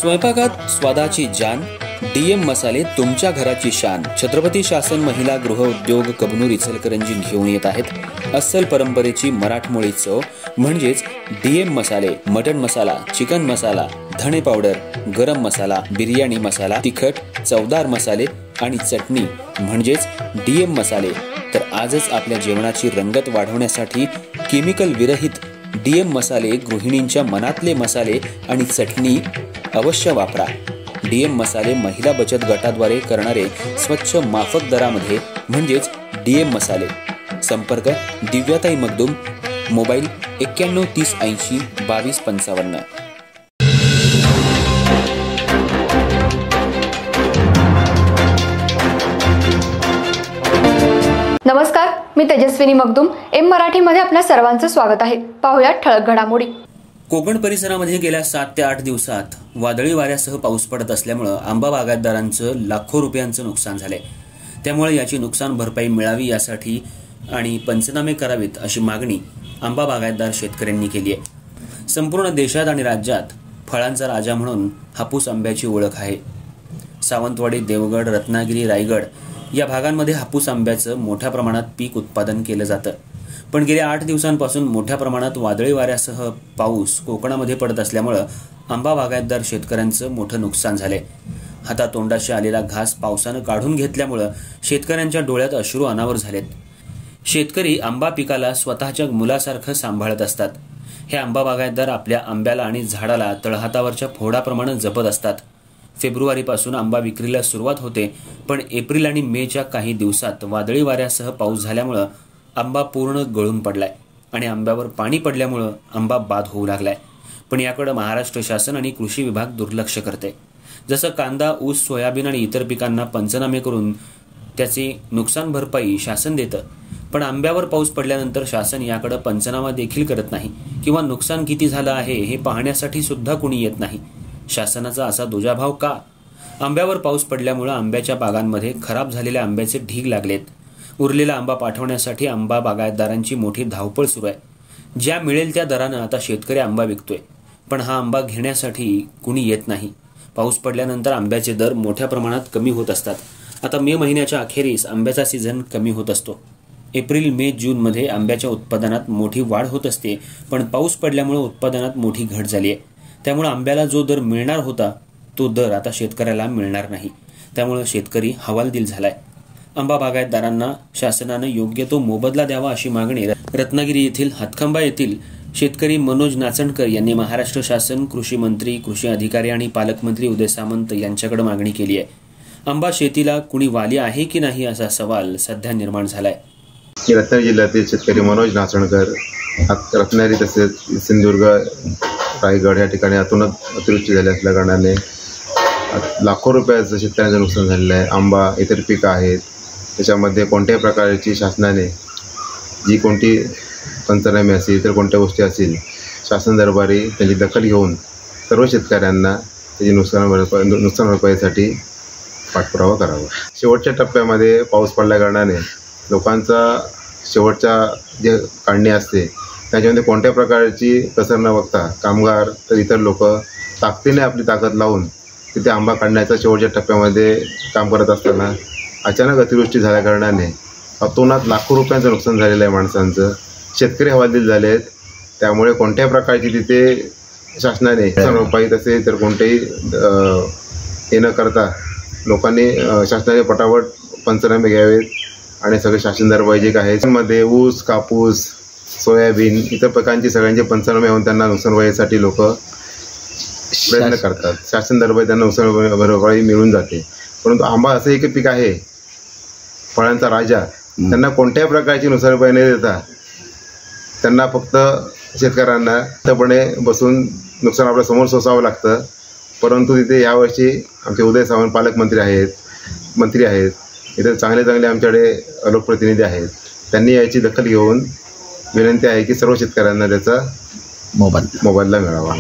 स्वयंपाकात स्वादाची जान, डीएम मसाले तुमच्या घराची शान. छत्रपती शासन महिला गृह उद्योग कबनूर इचलकरंजी घेऊन येत आहेत अस्सल परंपरेची मराठमोळी चव म्हणजेच डीएम मसाले. मटन मसाला, चिकन मसाला, धणे पावडर, गरम मसाला, बिर्याणी मसाला, तिखट, चवदार मसाले आणि चटणी म्हणजेच डीएम मसाले. तर आजच आपल्या जेवणाची रंगत वाढवण्यासाठी केमिकल विरहित डीएम मसाले, गृहिणींच्या मनातले मसाले आणि चटणी अवश्य वापरा. डीएम मसाले महिला बचत गटाद्वारे करणारे स्वच्छ माफक दरामध्ये म्हणजेच डीएम मसाले. संपर्क दिव्याताई मगदूम, मोबाईल 91 30 80 22 55. नमस्कार, मी तेजस्विनी मगदूम. एम मराठीमध्ये आपल्या सर्वांचं स्वागत आहे. पाहूया ठळक घडामोडी. कोकण परिसरामध्ये गेल्या 7 ते 8 दिवसात वादळी वाऱ्यासह पाऊस पडत असल्यामुळे आंबा बागायतदारांचं लाखो रुपयांचं नुकसान झालंय. त्यामुळे याची नुकसान भरपाई मिळावी यासाठी आणि पंचनामे करावेत अशी मागणी आंबा बागायतदार शेतकऱ्यांनी केली आहे. संपूर्ण देशात आणि राज्यात फळांचा राजा म्हणून हापूस आंब्याची ओळख आहे. सावंतवाडी, देवगड, रत्नागिरी, रायगड या भागांमध्ये हापूस आंब्याचं मोठ्या प्रमाणात पीक उत्पादन केलं जातं. पण गेल्या 8 दिवसांपासून मोठ्या प्रमाणात वादळी वाऱ्यासह पाऊस कोकणामध्ये पडत असल्यामुळं आंबा बागायतदार शेतकऱ्यांचं मोठं नुकसान झालंय. हातातोंडाशी आलेला घास पावसानं काढून घेतल्यामुळं शेतकऱ्यांच्या डोळ्यात अश्रू अनावर झालेत. शेतकरी आंबा पिकाला स्वतःच्या मुलासारखं सांभाळत असतात. हे आंबा बागायतदार आपल्या आंब्याला आणि झाडाला तळहातावरच्या फोडाप्रमाणे जपत असतात. फेब्रुवारीपासून आंबा विक्रीला सुरुवात होते, पण एप्रिल आणि मेच्या काही दिवसात वादळी वाऱ्यासह पाऊस झाल्यामुळं आंबा पूर्ण गळून पडलाय आणि आंब्यावर पाणी पडल्यामुळं आंबा बाद होऊ लागलाय. पण याकडे महाराष्ट्र शासन आणि कृषी विभाग दुर्लक्ष करते. जसं कांदा, ऊस, सोयाबीन आणि इतर पिकांना पंचनामे करून त्याची नुकसान भरपाई शासन देतं, पण आंब्यावर पाऊस पडल्यानंतर शासन याकडे पंचनामा देखील करत नाही किंवा नुकसान किती झालं आहे हे पाहण्यासाठी सुद्धा कुणी येत नाही. शासनाचा असा दुजाभाव का? आंब्यावर पाऊस पडल्यामुळे आंब्याच्या बागांमध्ये खराब झालेल्या आंब्याचे ढीग लागलेत. उरलेला आंबा पाठवण्यासाठी आंबा बागायतदारांची मोठी धावपळ सुरू आहे. ज्या मिळेल त्या दरानं आता शेतकरी आंबा विकतोय, पण हा आंबा घेण्यासाठी कुणी येत नाही. पाऊस पडल्यानंतर आंब्याचे दर मोठ्या प्रमाणात कमी होत असतात. आता मे महिन्याच्या अखेरीस आंब्याचा सीझन कमी होत असतो. एप्रिल, मे, जूनमध्ये आंब्याच्या उत्पादनात मोठी वाढ होत असते, पण पाऊस पडल्यामुळे उत्पादनात मोठी घट झाली आहे. त्यामुळे आंब्याला जो दर मिळणार होता तो दर आता शेतकऱ्याला मिळणार नाही. त्यामुळे शेतकरी हवालदिल झालाय. आंबा बागायतदारांना शासनानं योग्य तो मोबदला द्यावा अशी मागणी रत्नागिरी येथील हातखंबा येथील शेतकरी मनोज नाचणकर यांनी महाराष्ट्र शासन, कृषी मंत्री, कृषी अधिकारी आणि पालकमंत्री उदय सामंत यांच्याकडे मागणी केली आहे. आंबा शेतीला कुणी वाली आहे की नाही असा सवाल सध्या निर्माण झालाय. रत्नागिरी जिल्ह्यातील शेतकरी मनोज नाचणकर रत्नागिरी तसेच सिंधुदुर्ग, रायगड या ठिकाणी अतिवृष्टी झाली असल्या कारणाने लाखो रुपयाचं शेतकऱ्यांचं नुकसान झालेलं आहे. आंबा, इतर पिकं आहेत, त्याच्यामध्ये कोणत्याही प्रकारची शासनाने जी कोणती पंचनामे असतील, इतर कोणत्या गोष्टी असतील, शासन दरबारी त्यांची दखल घेऊन सर्व शेतकऱ्यांना त्याची नुकसान भरपाईसाठी पाठपुरावा करावा. शेवटच्या टप्प्यामध्ये पाऊस पडल्या कारणाने लोकांचा शेवटच्या जे काढणी असते त्याच्यामध्ये कोणत्या प्रकारची कसर न बघता कामगार तर इतर लोक ताकदीने आपली ताकद लावून तिथे आंबा काढण्याच्या शेवटच्या टप्प्यामध्ये काम करत असताना अचानक अतिवृष्टी झाल्या कारणाने अतोनात लाखो रुपयांचं नुकसान झालेलं आहे माणसांचं. शेतकरी हवालदिल झाले आहेत. त्यामुळे कोणत्याही प्रकारची तिथे शासनाने नुकसान भरपाई तसे तर कोणतेही हे न करता लोकांनी शासनाने पटापट पंचनामे घ्यावेत आणि सगळे शासन दरबारी जे काय आहे मध्ये ऊस, कापूस, सोयाबीन इतर पिकांची सगळ्यांचे पंचनामे होऊन त्यांना नुकसान भरपाईसाठी लोक प्रयत्न करतात. शासन दरबारी त्यांना नुकसान भरपाई मिळून जाते. परंतु आंबा असं एक पीक आहे, फळांचा राजा, त्यांना कोणत्याही प्रकारची नुकसान भरपाई न देता त्यांना फक्त शेतकऱ्यांना मुक्तपणे बसून नुकसान आपल्या समोर सोसावं लागतं. परंतु तिथे यावर्षी आमचे उदय सामंत पालकमंत्री आहेत, मंत्री आहेत, इथे चांगले चांगले आमच्याकडे लोकप्रतिनिधी आहेत. त्यांनी याची दखल घेऊन विनंती आहे की सर्व शेतकऱ्यांना त्याचा मोबदला मिळावा.